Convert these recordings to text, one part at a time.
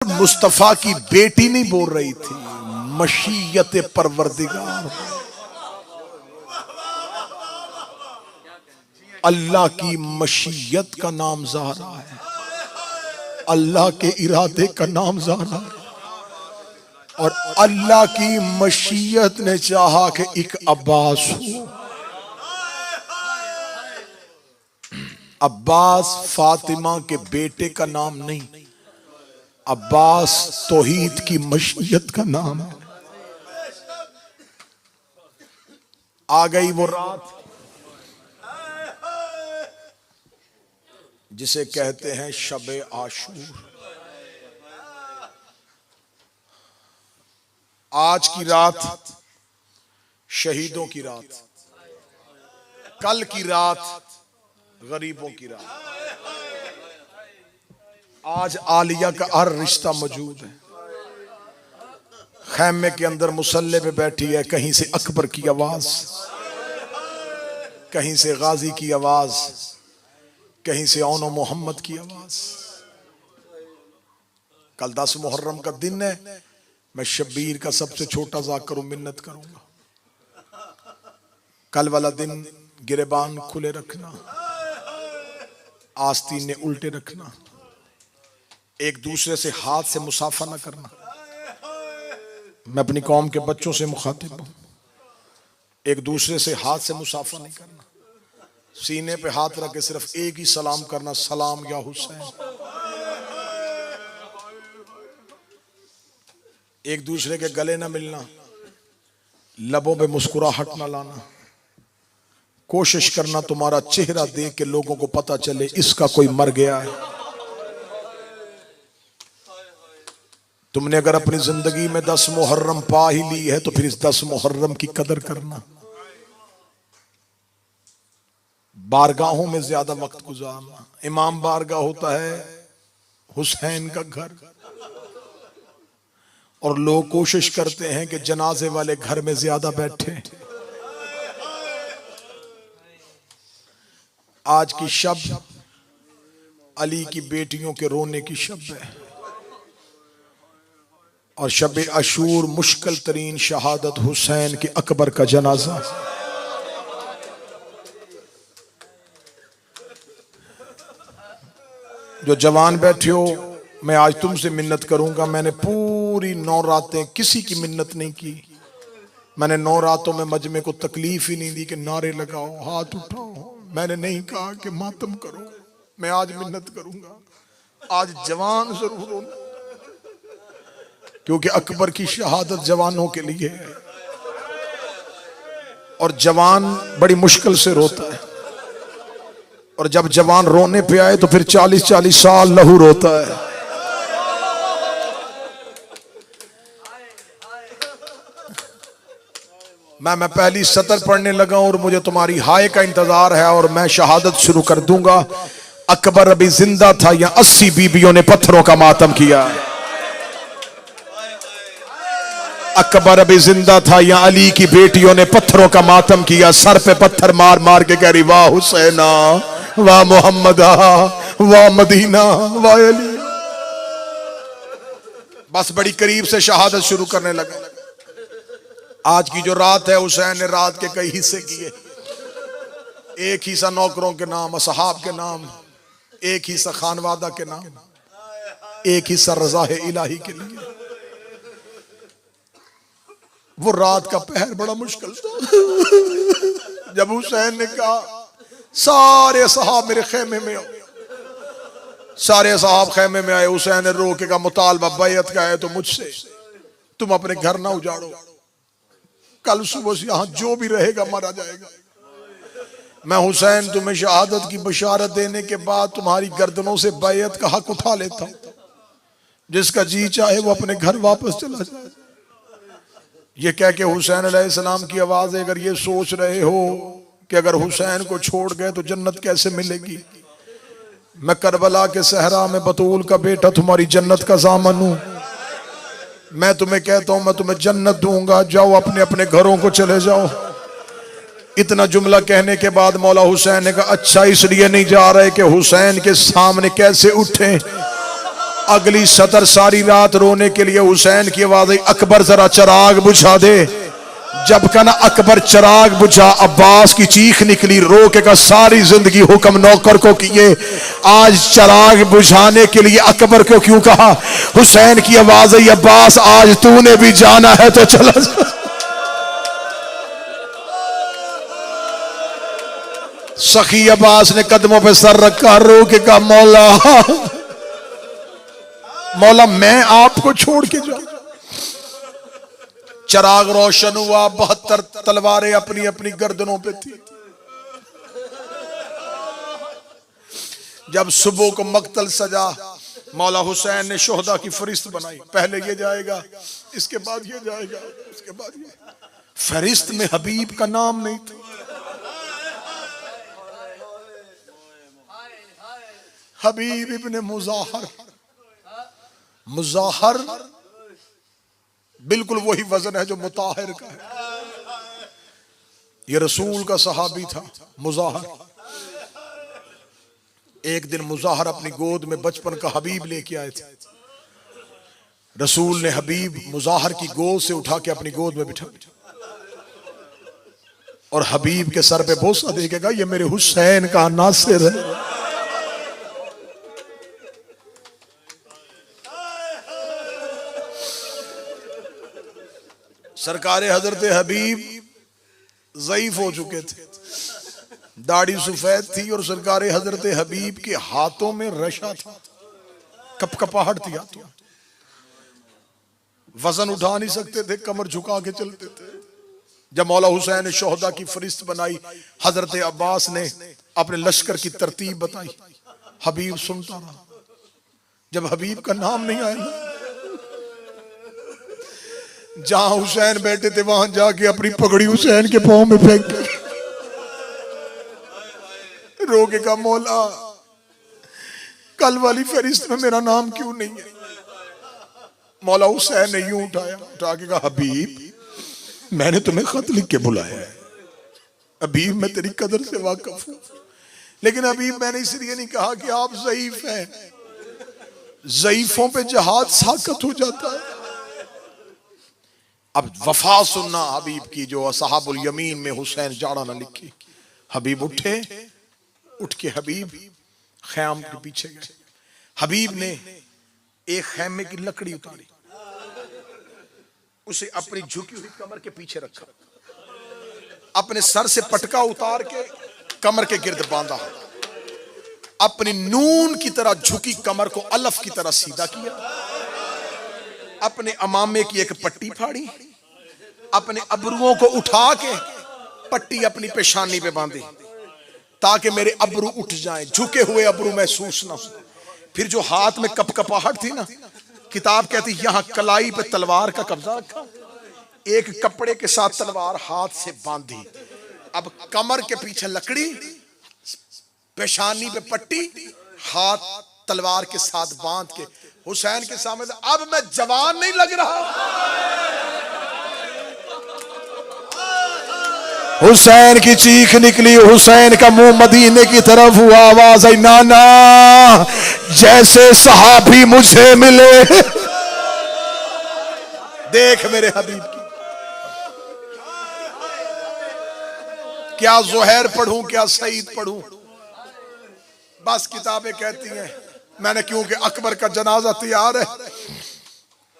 मुस्तफा की बेटी नहीं बोल रही थी, मशीयत परवरदिगार, अल्लाह की मशीयत का नाम ज़हरा है, अल्लाह के इरादे का नाम ज़हरा है। और अल्लाह की मशीयत ने चाहा कि एक अब्बास हो। अब्बास फातिमा के बेटे का नाम नहीं, अब्बास तौहीद की मशीयत का नाम है। आ गई वो रात जिसे कहते हैं शबे आशूर। आज की रात शहीदों की रात, कल की रात गरीबों की रात। आज आलिया का हर रिश्ता मौजूद है। खैमे के अंदर मुसल्ले पे बैठी है, कहीं से अकबर की आवाज, कहीं से गाजी की आवाज, कहीं से औनो मोहम्मद की आवाज। कल 10 मुहर्रम का दिन है। मैं शब्बीर का सबसे छोटा जाकर मिन्नत करूंगा, कल वाला दिन गिरेबान खुले रखना, आस्तीन उल्टे रखना, एक दूसरे से हाथ से मुसाफा न करना। मैं अपनी कौम के बच्चों से मुखातिब हूं, एक दूसरे से हाथ से मुसाफा नहीं करना। सीने पे हाथ रख के सिर्फ एक ही सलाम करना, सलाम या हुसैन। एक दूसरे के गले न मिलना, लबों पे मुस्कुराहट न लाना। कोशिश करना तुम्हारा चेहरा देख के लोगों को पता चले इसका कोई मर गया है। तुमने अगर अपनी जिंदगी में 10 मुहर्रम पा ही ली है तो फिर इस 10 मुहर्रम की कदर करना। बारगाहों में ज्यादा वक्त गुजारना। इमाम बारगाह होता है हुसैन का घर, और लोग कोशिश करते हैं कि जनाजे वाले घर में ज्यादा बैठे। आज की शब अली की बेटियों के रोने की शब है, और शब अशूर मुश्किल तरीन शहादत हुसैन के अकबर का जनाजा। जो जवान बैठे हो, मैं आज तुमसे मिन्नत करूंगा। मैंने पूरी 9 रातें किसी की मिन्नत नहीं की। मैंने 9 रातों में मजमे को तकलीफ ही नहीं दी कि नारे लगाओ, हाथ उठाओ। मैंने नहीं कहा कि मातम करो। मैं आज मिन्नत करूंगा। आज जवान जरूर हो, क्योंकि अकबर की शहादत जवानों के लिए है, और जवान बड़ी मुश्किल से रोता है। और जब जवान रोने पे आए तो फिर 40-40 साल लहू रोता है। मैं पहली सतर पढ़ने लगा और मुझे तुम्हारी हाय का इंतजार है, और मैं शहादत शुरू कर दूंगा। अकबर अभी जिंदा था या 80 बीबियों ने पत्थरों का मातम किया। अकबर अभी जिंदा था या अली की बेटियों ने पत्थरों का मातम किया। सर पे पत्थर मार मार के कह रही, वाह हुसैना, वाह मोहम्मदा, वाह मदीना, वाह अली। बस बड़ी करीब से शहादत शुरू करने लगा। आज की जो रात है, हुसैन ने रात के कई हिस्से किए। एक हिस्सा नौकरों के नाम, असहाब के नाम, एक हिस्सा खानवादा के नाम, एक हिस्सा रज़ाए इलाही के लिए। वो रात का पहर बड़ा मुश्किल था। जब हुसैन ने कहा सारे असहाब मेरे खेमे में आओ, सारे असहाब खेमे में आए। हुसैन ने रोके का मुतालबा बैयत का है तो मुझसे, तुम अपने घर ना उजाड़ो। कल सुबह से यहां जो भी रहेगा मारा जाएगा। मैं हुसैन तुम्हें शहादत की बशारत देने के बाद तुम्हारी गर्दनों से बैयत का हक उठा लेता हूं। जिसका जी चाहे वो अपने घर वापस चला जाए। ये कह के हुसैन अलैहिस्सलाम की आवाज है, अगर ये सोच रहे हो कि अगर हुसैन को छोड़ गए तो जन्नत कैसे मिलेगी, मैं करबला के सहरा में बतूल का बेटा तुम्हारी जन्नत का ज़ामन हूं। मैं तुम्हें कहता हूं मैं तुम्हें जन्नत दूंगा, जाओ अपने अपने घरों को चले जाओ। इतना जुमला कहने के बाद मौला हुसैन ने कहा, अच्छा इसलिए नहीं जा रहे कि हुसैन के सामने कैसे उठे। अगली सतर सारी रात रोने के लिए हुसैन की आवाज आई, अकबर जरा चिराग बुझा दे। जब कना अकबर चिराग बुझा, अब्बास की चीख निकली, रो के का सारी जिंदगी हुक्म नौकर को किए, आज चिराग बुझाने के लिए अकबर को क्यों कहा। हुसैन की आवाज आई, अब्बास आज तूने भी जाना है तो चला जा। सखी अब्बास ने कदमों पे सर रखा, रो के कहा, मौला मौला मैं आपको छोड़ के जाऊं। चिराग रोशन हुआ, 72 तलवारें अपनी अपनी गर्दनों पे थी। जब सुबह को मक्तल सजा, मौला हुसैन ने शोहदा की फरिश्त बनाई, पहले ये जाएगा, इसके बाद ये जाएगा, इसके बाद ये। फरिश्त में हबीब का नाम नहीं था। हबीब इब्ने मुजाहर, मुजाहर बिल्कुल वही वजन है जो मुताहिर का है। ये रसूल का सहाबी था मुजाहर। एक दिन मुजाहर अपनी गोद में बचपन का हबीब लेके आए थे। रसूल ने हबीब मुजाहर की गोद से उठा के अपनी गोद में बिठा और हबीब के सर पे बोसा देगा, ये मेरे हुसैन का नासिर है। सरकार हजरत हबीब ज़ईफ हो चुके थे, दाढ़ी सफेद थी और सरकार हजरत हबीब के हाथों में रशा था, कपकपाहट थी हाथों, वजन उठा नहीं सकते थे, कमर झुका के चलते थे। जब मौला हुसैन ने शोहदा की फरिश्त बनाई, हजरत अब्बास ने अपने लश्कर की तरतीब बताई, हबीब सुनता रहा। जब हबीब का नाम नहीं आया, जहां हुसैन बैठे थे वहां जाके अपनी पगड़ी हुसैन के पांव में फेंक दी, रो के कहा, मौला कल वाली फरिश्त में मेरा नाम क्यों नहीं है। मौला हुसैन ने यूं उठाया, उठा के कहा, हबीब मैंने तुम्हें खत लिख के बुलाया है, हबीब मैं तेरी कदर से वाकिफ हूं, लेकिन हबीब मैंने इसलिए नहीं कहा कि आप ज़ईफ हैं, ज़ईफों पे जहाद साकत हो जाता है। अब वफा सुनना हबीब की, जो असहाबुल यमीन में हुसैन जाड़ा ना लिखी। हबीब उठे, उठ के हबीब ख़याम के पीछे गए। हबीब ने एक खैमे की लकड़ी उतारी, उसे अपनी झुकी हुई कमर के पीछे रखा, अपने सर से पटका उतार के कमर के गिर्द बांधा, अपनी नून की तरह झुकी कमर को अलफ की तरह सीधा किया, अपने अमामे की एक पट्टी फाड़ी, अपने अबरुओं को उठा के पट्टी अपनी पेशानी पे बांधी ताकि मेरे अबरू उठ जाएं, झुके हुए अबरू महसूस ना हो। फिर जो हाथ में कपकपाहट थी ना, किताब कहती यहां कलाई पे तलवार का कब्जा रखा, एक कपड़े के साथ तलवार हाथ से बांधी, अब कमर के पीछे लकड़ी, पेशानी पे पट्टी, हाथ तलवार के साथ बांध के हुसैन के सामने, अब मैं जवान नहीं लग रहा। हुसैन की चीख निकली, हुसैन का मुंह मदीने की तरफ हुआ, आवाज आई, नाना जैसे सहाबी मुझे मिले, देख मेरे हबीब की। क्या ज़ुहैर पढ़ूं, क्या सईद पढ़ूं, बस किताबें कहती हैं। मैंने, क्योंकि अकबर का जनाजा तैयार है,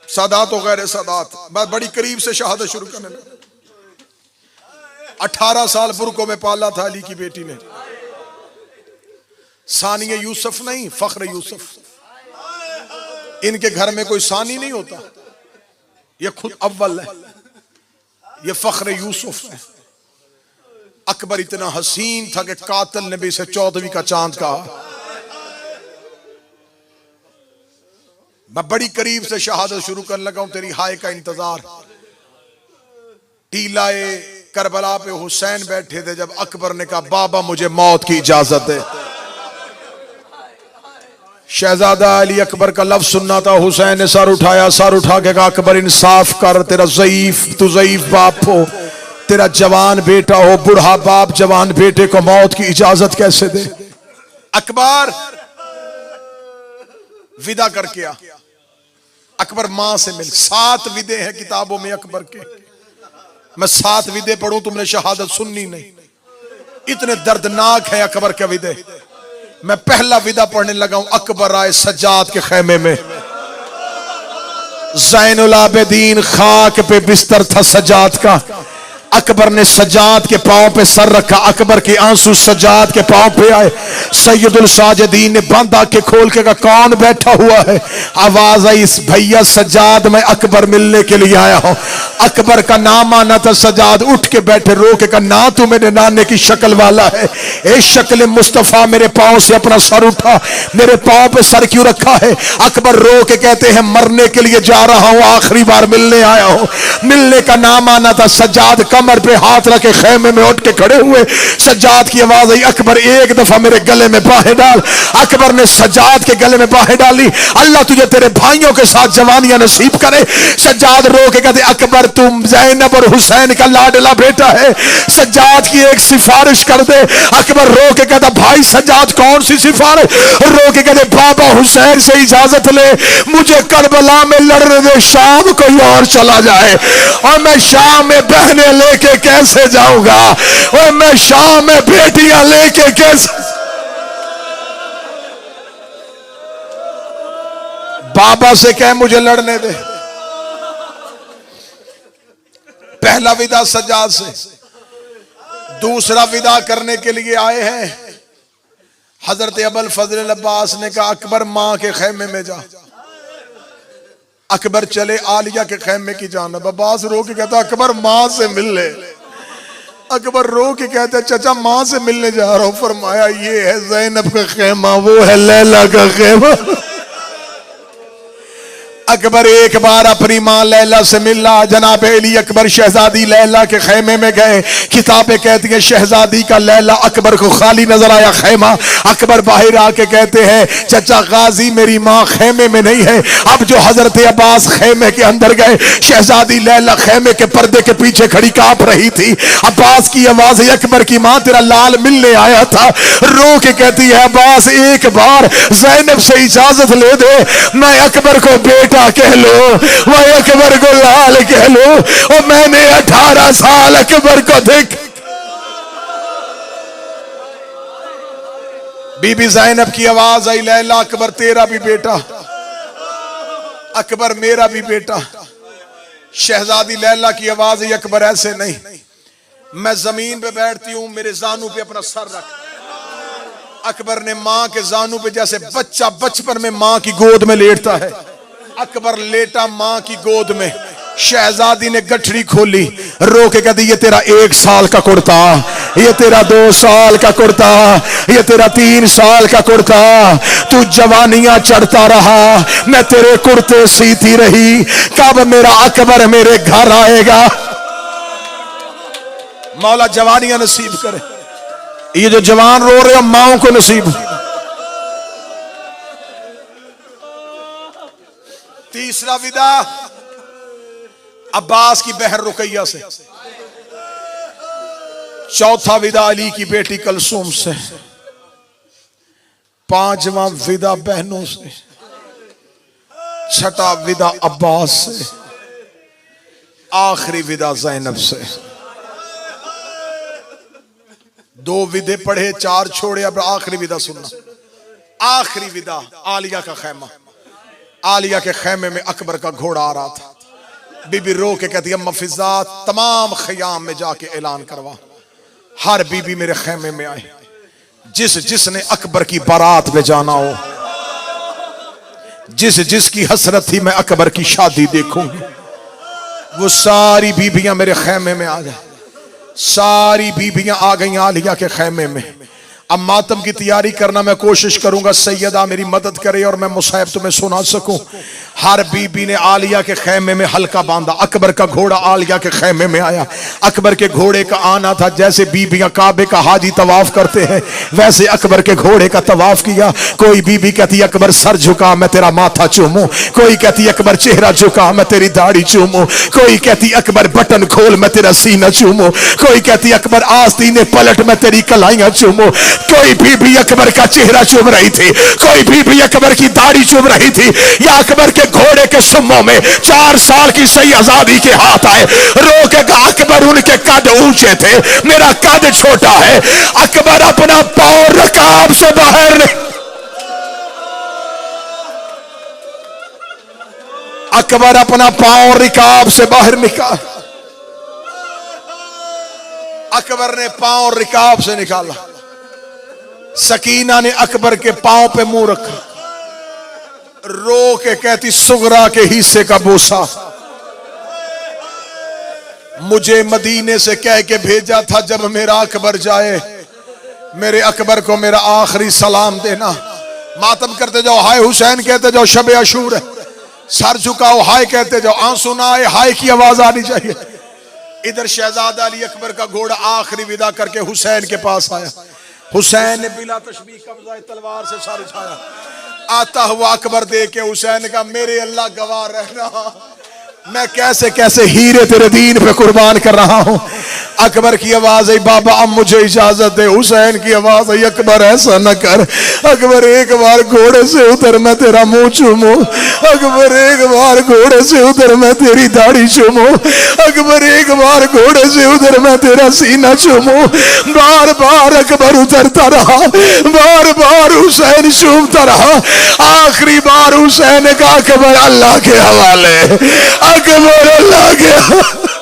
सादात और गैर सादात, बस बड़ी करीब से शहादत शुरू करने लगा। 18 साल बुरकों में पाला था अली की बेटी ने। सानिया यूसुफ नहीं, फख्र यूसुफ। इनके घर में कोई सानी नहीं होता, ये खुद अव्वल है, ये फख्र यूसुफ है। अकबर इतना हसीन था कि कातिल ने भी इसे 14वीं का चांद कहा। मैं बड़ी करीब से शहादत शुरू करने लगा हूं, तेरी हाय का इंतजार। टीलाए करबला पे हुसैन बैठे थे, जब अकबर ने कहा, बाबा मुझे मौत की इजाजत है। शहजादा अली अकबर का लफ्ज सुनना था, हुसैन ने सर उठाया, सर उठा के कहा, अकबर इंसाफ कर, तेरा ज़ईफ, तू ज़ईफ बाप हो, तेरा जवान बेटा हो, बूढ़ा बाप जवान बेटे को मौत की इजाजत कैसे दे। अकबर विदा करके आ। अकबर मां से मिल। 7 विदे हैं किताबों में अकबर के। मैं 7 विदे पढ़ूं, तुमने शहादत सुननी नहीं। इतने दर्दनाक है अकबर के विदे। मैं पहला विदा पढ़ने लगा हूं। अकबर आए सज्जाद के खेमे में, ज़ैनुल आबिदीन खाक पे बिस्तर था सज्जाद का। अकबर ने सज्जाद के पांव पे सर रखा। अकबर के आंसू सज्जाद के पांव पे आए। सैयदुल साजिदीन ने बंद आंखें खोल के कहा कौन बैठा हुआ है? आवाज आई भैया सज्जाद, मैं अकबर मिलने के लिए आया हूं। अकबर का नाम आना था। सज्जाद उठ के बैठे, रो के कहा ना तू मेरे नाने की शक्ल वाला है। ए शक्ल मुस्तफा, मेरे पांव से अपना सर उठा। मेरे पांव पे सर क्यों रखा है? अकबर रो के कहते हैं मरने के लिए जा रहा हूं, आखिरी बार मिलने आया हूं। मिलने का नाम आना था। सज्जाद कमर पे हाथ रखे खेमे में उठ के खड़े हुए। सज्जाद की आवाज आई अकबर एक दफा मेरे गले में बाहें डाल। अकबर ने सज्जाद के गले में बाहें डाली। अल्लाह तुझे तेरे भाइयों के साथ जवानियां नसीब करे। सज्जाद रो के कहते अकबर तुम ज़ैनब और हुसैन का लाडला बेटा है, सज्जाद की एक सिफारिश कर दे। अकबर रो के कहता भाई सज्जाद कौन सी सिफारिश? रो के कहते बाबा हुसैन से इजाजत ले, मुझे करबला में लड़ने दे, शाम कोई और चला जाए। और मैं शाम में बहने लेके कैसे जाऊंगा? और मैं शाम में बेटियां लेके कैसे? बाबा से कह मुझे लड़ने दे। पहला विदा सज्जाद से। दूसरा विदा करने के लिए आए हैं। हजरत अबुल फजल अब्बास ने कहा अकबर मां के खेमे में जा। अकबर चले आलिया के खेमे की जानब। अब्बास रो के कहता अकबर मां से मिल ले। अकबर रो के कहते चाचा मां से मिलने जा रहा हूं। फरमाया ये है ज़ैनब का खेमा, वो है लैला का खेमा। अकबर एक बार अपनी मां लैला से मिला। जनाब अली अकबर शहजादी लैला के खेमे में गए। किताबें कहती हैं शहजादी का लैला अकबर को खाली नजर आया खेमा। अकबर बाहर आके कहते हैं चचा गाजी मेरी मां खेमे में नहीं है। अब जो हजरत अब्बास खेमे के अंदर गए, शहजादी लैला खेमे के पर्दे के पीछे खड़ी कांप रही थी। अब्बास की आवाज है अकबर की मां तेरा लाल मिलने आया था। रो के कहती है अब्बास एक बार ज़ैनब से इजाजत ले दे, मैं अकबर को बेटा कह लो, वह अकबर को लाल कह लो। और मैंने 18 साल अकबर को देख। बीबी ज़ैनब की आवाज आई लैला अकबर तेरा भी बेटा, अकबर मेरा भी बेटा। शहजादी लैला की आवाज आई अकबर ऐसे नहीं, मैं जमीन पे बैठती हूं, मेरे जानू पे अपना सर रख। अकबर ने मां के जानू पे जैसे बच्चा बचपन में मां की गोद में लेटता है, अकबर लेटा मां की गोद में। शहजादी ने गठरी खोली, रो के कहती ये तेरा 1 साल का कुर्ता, ये तेरा 2 साल का कुर्ता, ये तेरा 3 साल का कुर्ता। तू जवानियां चढ़ता रहा, मैं तेरे कुर्ते सीती रही। कब मेरा अकबर मेरे घर आएगा? मौला जवानियां नसीब करे। ये जो जवान रो रहे हो माओ को नसीब। तीसरा विदा अब्बास की बहन रुकैया से। चौथा विदा अली की बेटी कलसूम से। पांचवां विदा बहनों से। छठा विदा अब्बास से। आखिरी विदा ज़ैनब से। 2 विदे पढ़े, 4 छोड़े, अब आखिरी विदा सुनना। आखिरी विदा आलिया का खेमा। आलिया के खेमे में अकबर का घोड़ा आ रहा था। बीबी रो के कहती अम्मा फिजा तमाम खयाम में जाके ऐलान करवा, हर बीबी मेरे खेमे में आए, जिसने अकबर की बारात में जाना हो, जिसकी हसरत थी मैं अकबर की शादी देखूंगी, वो सारी बीबियां मेरे खेमे में आ जाए। सारी बीबियां आ गई आलिया के खेमे में। अब मातम की तैयारी करना मैं कोशिश करूंगा, सैयदा मेरी मदद करे और मैं मुसाहिब तुम्हें सुना सकूं। हर बीबी ने आलिया के खेमे में हल्का बांधा। अकबर का घोड़ा आलिया के खेमे में आया। अकबर के घोड़े का आना था, जैसे बीबियां काबे का हाजी तवाफ करते हैं वैसे अकबर के घोड़े का तवाफ किया। कोई बीबी कहती अकबर सर झुका मैं तेरा माथा चूमूं, कोई कहती अकबर चेहरा झुका मैं तेरी दाढ़ी चूमूं, कोई कहती अकबर बटन खोल मैं तेरा सीना चूमूं, कोई कहती अकबर आस्तीने पलट मैं तेरी कलाइयां चूमूं। कोई बीबी अकबर का चेहरा चूम रही थी, कोई बीबी अकबर की दाढ़ी चूम रही थी, या अकबर के घोड़े के सुम्मों में 4 साल की सही आजादी के हाथ आए। रो के कहा अकबर उनके कद ऊंचे थे, मेरा कद छोटा है। अकबर अपना पांव रकाब से बाहर नहीं, अकबर अपना पांव रिकाब से बाहर निकाल, अकबर ने पांव रिकाब से निकाला। सकीना ने अकबर के पांव पे मुंह रखा, रो के कहती सुगरा के हिस्से का बोसा मुझे मदीने से कह के भेजा था, जब मेरा अकबर जाए मेरे अकबर को मेरा आखिरी सलाम देना। मातम करते जाओ, हाय हुसैन कहते जाओ, शब अशूर है, सर झुकाओ, हाय कहते जाओ, आंसू ना आए, हाय की आवाज आनी चाहिए। इधर शहजादा अली अकबर का घोड़ा आखिरी विदा करके हुसैन के पास आया। हुसैन ने बिला तशबीह कब्जा तलवार से सर उठाया, आता हुआ अकबर देख के हुसैन का मेरे अल्लाह गवाह रहना, मैं कैसे कैसे हीरे तेरे दीन पे कुर्बान कर रहा हूं। अकबर की आवाज आई, बाबा अब मुझे इजाजत दे। हुसैन की आवाज आई, अकबर ऐसा न कर, अकबर एक बार घोड़े से उतर मैं तेरा मुंह चूमू, अकबर एक बार घोड़े से उतर मैं तेरी दाढ़ी चूमू, अकबर एक बार घोड़े से उतर मैं तेरा सीना चूमू। बार बार अकबर उतरता रहा, बार बार हुसैन चूमता रहा। आखिरी बार हुसैन का अकबर अल्लाह के हवाले, अकबर अल्लाह के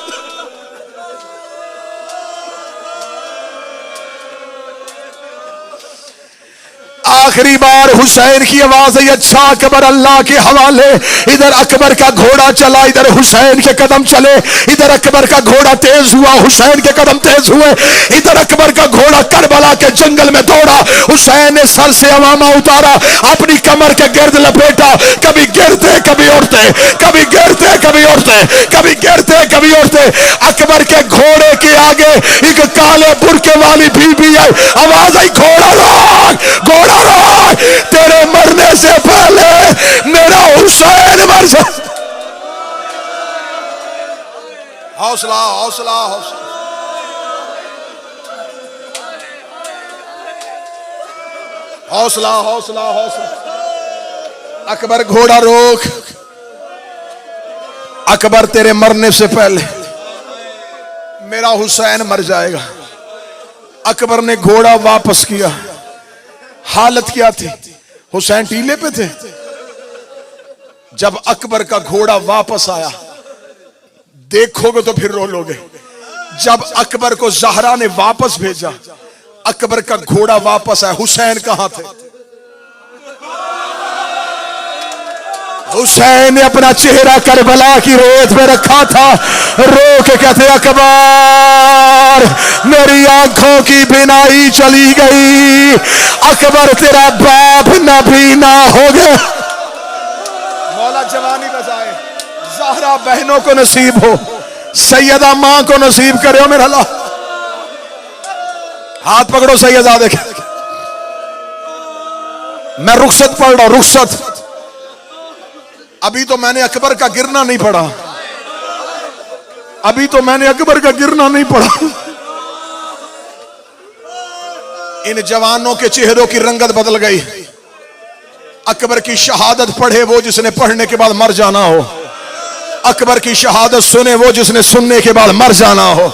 आखिरी बार हुसैन की आवाज आई, अच्छा अकबर अल्लाह के हवाले। इधर अकबर का घोड़ा चला, इधर हुसैन के कदम चले, इधर अकबर का घोड़ा तेज हुआ, हुसैन के कदम तेज हुए। इधर अकबर का घोड़ा करबला के जंगल में दौड़ा, हुसैन ने सर से अमामा उतारा, अपनी कमर के गिर्द लपेटा, कभी गिरते कभी उड़ते, कभी गिरते कभी उड़ते, कभी गिरते कभी उड़ते। अकबर के घोड़े के आगे एक काले बुरके वाली बीबी आई, आवाज आई, घोड़ा रोक, घोड़ा रोक, तेरे मरने से पहले मेरा हुसैन मर जाए। हौसला हौसला हौसला, हौसला हौसला हौसला। अकबर घोड़ा रोक, अकबर तेरे मरने से पहले मेरा हुसैन मर जाएगा। अकबर ने घोड़ा वापस किया। हालत क्या थी, हुसैन टीले पे थे। जब अकबर का घोड़ा वापस आया, देखोगे तो फिर रो लोगे। जब अकबर को ज़हरा ने वापस भेजा, अकबर का घोड़ा वापस आया, हुसैन कहां थे? हुसैन ने अपना चेहरा करबला की रेत पे रखा था, रो के कहते अकबर मेरी आंखों की बिनाई चली गई, अकबर तेरा बाप नबी ना हो गया। मौला जवानी बजाए, ज़हरा बहनों को नसीब हो, सैयदा मां को नसीब करे मेरा अल्लाह। हाथ पकड़ो सैयदा, देखे मैं रुखसत पढ़ रहा हूं, रुखसत। अभी तो मैंने अकबर का गिरना नहीं पढ़ा, अभी तो मैंने अकबर का गिरना नहीं पढ़ा। इन जवानों के चेहरों की रंगत बदल गई। अकबर की शहादत पढ़े वो जिसने पढ़ने के बाद मर जाना हो, अकबर की शहादत सुने वो जिसने सुनने के बाद मर जाना हो।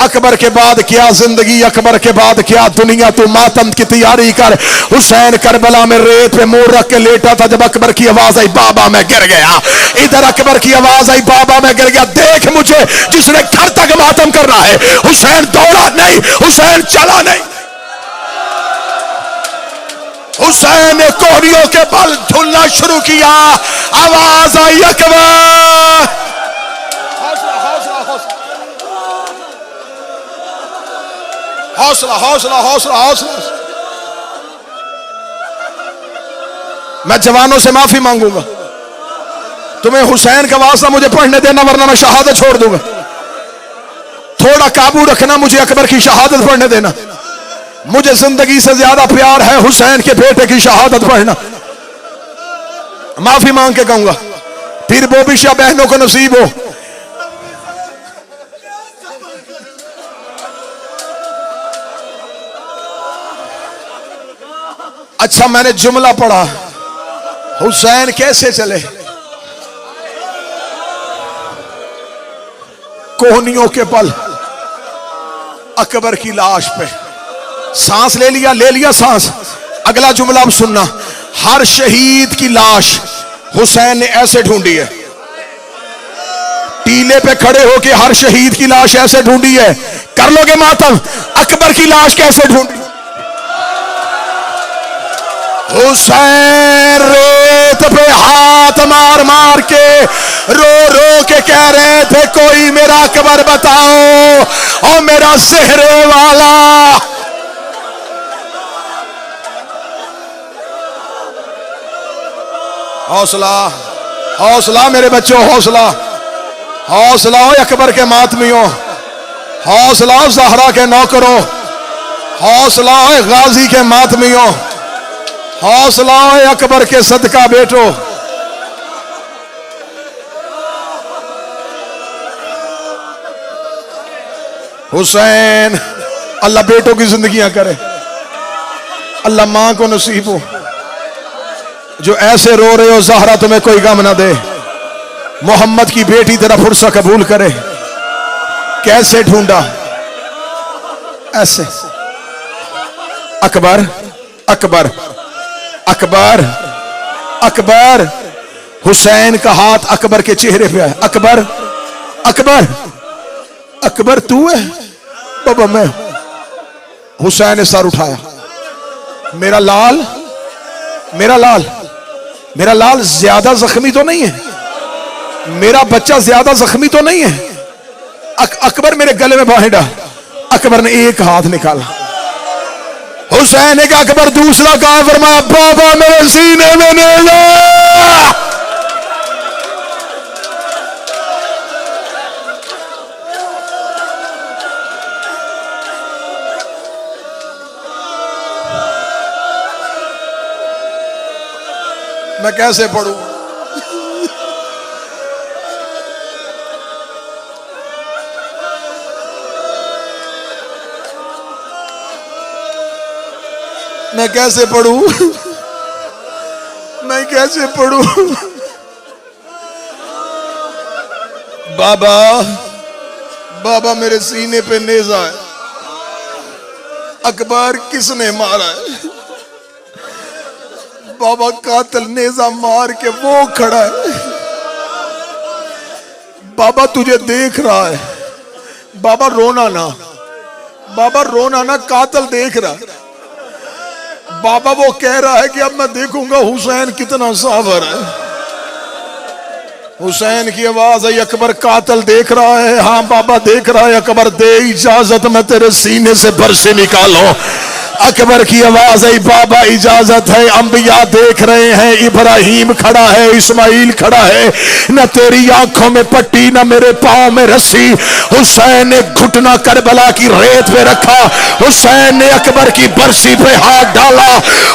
अकबर के बाद क्या जिंदगी, अकबर के बाद क्या दुनिया, तू मातम की तैयारी कर। हुसैन करबला में रेत पे मुंह रख के लेटा था, जब अकबर की आवाज आई बाबा मैं गिर गया। इधर अकबर की आवाज आई बाबा मैं गिर गया, देख मुझे जिसने घर तक मातम करना है। हुसैन दौड़ा नहीं, हुसैन चला नहीं, हुसैन ने कोहनियों के बल झूलना शुरू किया। आवाज आई अकबर, हौसला हौसला हौसला हौसला। मैं जवानों से माफी मांगूंगा, तुम्हें हुसैन का वास्ता मुझे पढ़ने देना, वरना मैं शहादत छोड़ दूंगा। थोड़ा काबू रखना, मुझे अकबर की शहादत पढ़ने देना। मुझे जिंदगी से ज्यादा प्यार है हुसैन के बेटे की शहादत पढ़ना। माफी मांग के कहूंगा, फिर बोबिशा बहनों को नसीब हो। अच्छा मैंने जुमला पढ़ा, हुसैन कैसे चले? कोहनियों के पल अकबर की लाश पे। सांस ले लिया सांस। अगला जुमला अब सुनना। हर शहीद की लाश हुसैन ने ऐसे ढूंढी है। टीले पे खड़े होके हर शहीद की लाश ऐसे ढूंढी है। कर लोगे मातम? अकबर की लाश कैसे ढूंढी? हुसैन रेत पे हाथ मार मार के रो रो के कह रहे थे, कोई मेरा अकबर बताओ और मेरा सेहरे वाला। हौसला हौसला मेरे बच्चों, हौसला हौसला हो अकबर के मातमियों, हौसला हो ज़हरा के नौकरों, हौसला हो गाजी के मातमियों, हौसला हो अकबर के सदका बेटो। हुसैन अल्लाह बेटों की जिंदगियां करे, अल्लाह मां को नसीब हो। जो ऐसे रो रहे हो ज़हरा तुम्हें कोई गम ना दे। मोहम्मद की बेटी तेरा फुर्सा कबूल करे। कैसे ढूंढा? ऐसे। अकबर अकबर अकबर अकबर। हुसैन का हाथ अकबर के चेहरे पे है। अकबर अकबर अकबर तू है? बाबा मैं। हुसैन ने सर उठाया। मेरा लाल मेरा लाल मेरा लाल ज्यादा जख्मी तो नहीं है, मेरा बच्चा ज्यादा जख्मी तो नहीं है। अकबर मेरे गले में बाहें डाल। अकबर ने एक हाथ निकाला। हुसैन ने कहा अकबर दूसरा कहा, फरमाया बाबा मेरे सीने में नेज़ा। मैं कैसे पढ़ूं? मैं कैसे पढ़ूं? मैं कैसे पढ़ूं? बाबा बाबा मेरे सीने पे नेज़ा है। अकबर किसने मारा है? बाबा कातिल नेज़ा मार के वो खड़ा है। बाबा तुझे देख रहा है। बाबा रोना ना, बाबा रोना ना, कातिल देख रहा है। बाबा वो कह रहा है कि अब मैं देखूंगा हुसैन कितना साबर है। हुसैन की आवाज है, अकबर कातिल देख रहा है। हाँ बाबा देख रहा है। अकबर दे इजाजत, मैं तेरे सीने से बरसे निकालो। अकबर की आवाज है, बाबा इजाजत है। अंबिया देख रहे हैं, इब्राहिम खड़ा है, इस्माइल खड़ा है। न तेरी आंखों में पट्टी न मेरे पांव में रस्सी। हुसैन ने घुटना करबला की रेत पे रखा। हुसैन ने अकबर की बरसी पे हाथ डाला।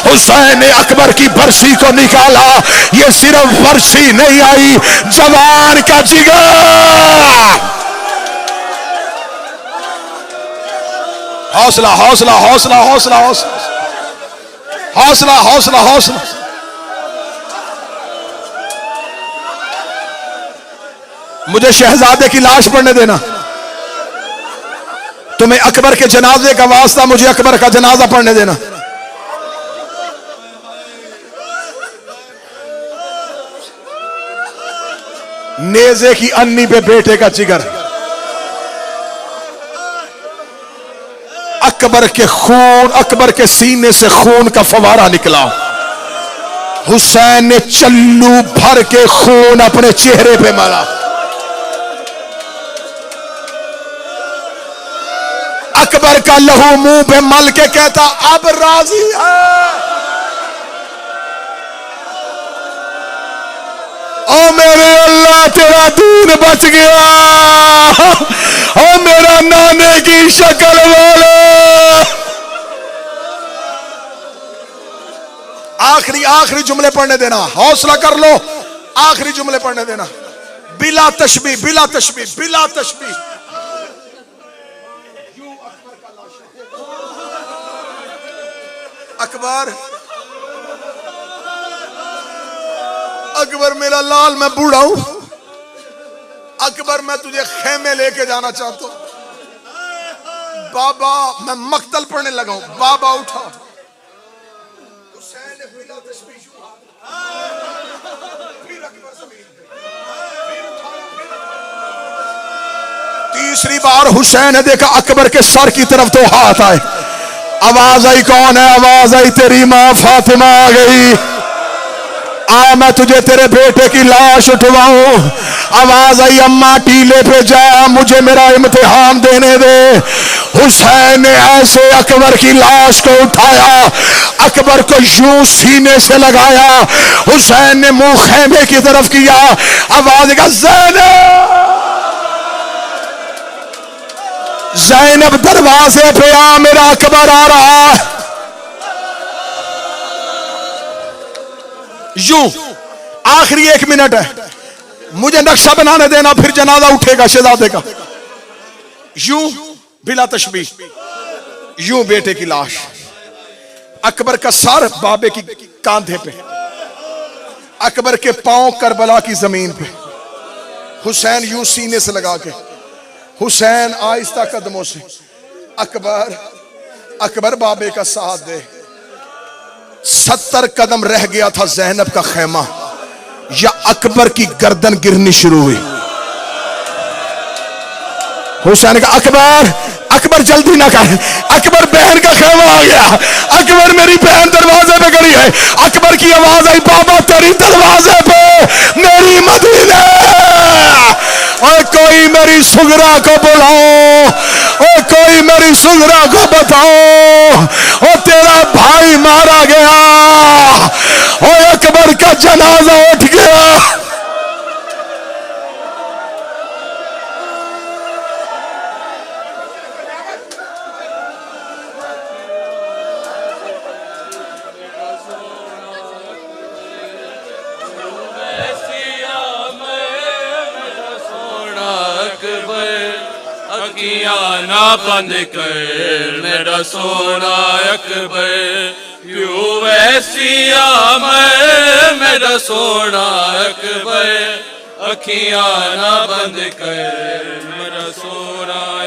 हुसैन ने अकबर की बरसी को निकाला। ये सिर्फ बरसी नहीं आई, जवान का जिगर। हौसला हौसला हौसला हौसला हौसला हौसला हौसला हौसला। मुझे शहजादे की लाश पढ़ने देना। तुम्हें अकबर के जनाजे का वास्ता, मुझे अकबर का जनाजा पढ़ने देना। नेज़े की अन्नी पे बेटे का जिगर। अकबर के खून, अकबर के सीने से खून का फवारा निकला। हुसैन ने चल्लू भर के खून अपने चेहरे पे मारा। अकबर का लहू मुंह पे मल के कहता, अब राजी है। ओ मेरे अल्लाह तेरा दीन बच गया। ओ मेरा नाने की शक्ल वाले। आखिरी आखिरी जुमले पढ़ने देना। हौसला कर लो, आखिरी जुमले पढ़ने देना। बिला तशबी बिला तशबी बिला तशबी। अकबर अकबर मेरा लाल, मैं बूढ़ा हूं। अकबर मैं तुझे खेमे लेके जाना चाहता हूं। बाबा मैं मक्तल पढ़ने लगा हूं। बाबा उठा। तीसरी बार हुसैन ने देखा अकबर के सर की तरफ तो हाथ आए। आवाज आई, कौन है? आवाज आई, तेरी मां फातिमा आ गई। आ मैं तुझे तेरे बेटे की लाश उठवाऊं। आवाज आई, अम्मा टीले पे जा, मुझे मेरा इम्तिहान देने दे। हुसैन ने ऐसे अकबर की लाश को उठाया, अकबर को यूं सीने से लगाया। हुसैन ने मुंह खेमे की तरफ किया। आवाज का ज़ैनब, ज़ैनब दरवाजे पे आ, मेरा अकबर आ रहा है। यूं आखिरी 1 मिनट है, मुझे नक्शा बनाने देना, फिर जनाजा उठेगा शहजादे का। यूं बिला तशबीह, यूं बेटे की लाश, अकबर का सर बाबे की कांधे पे, अकबर के पांव करबला की जमीन पे, हुसैन यूं सीने से लगा के, हुसैन आहिस्ता कदमों से। अकबर अकबर बाबे का साथ दे। 70 कदम रह गया था ज़ैनब का खेमा, या अकबर की गर्दन गिरनी शुरू हुई। हुसैन का अकबर, अकबर जल्दी ना कर, अकबर बहन का खेमा आ गया, अकबर मेरी बहन दरवाजे पे खड़ी है। अकबर की आवाज आई, बाबा तेरी दरवाजे पे मेरी मदीना। और कोई मेरी सुगरा को बुलाओ, और कोई मेरी सुगरा को बताओ, और तेरा भाई मारा गया, और अकबर का जनाजा उठ गया। ना बंद कर मेरा सोना अकबर, क्यों वैसिया मैं मेरा सोना अकबर, अखियां ना बंद कर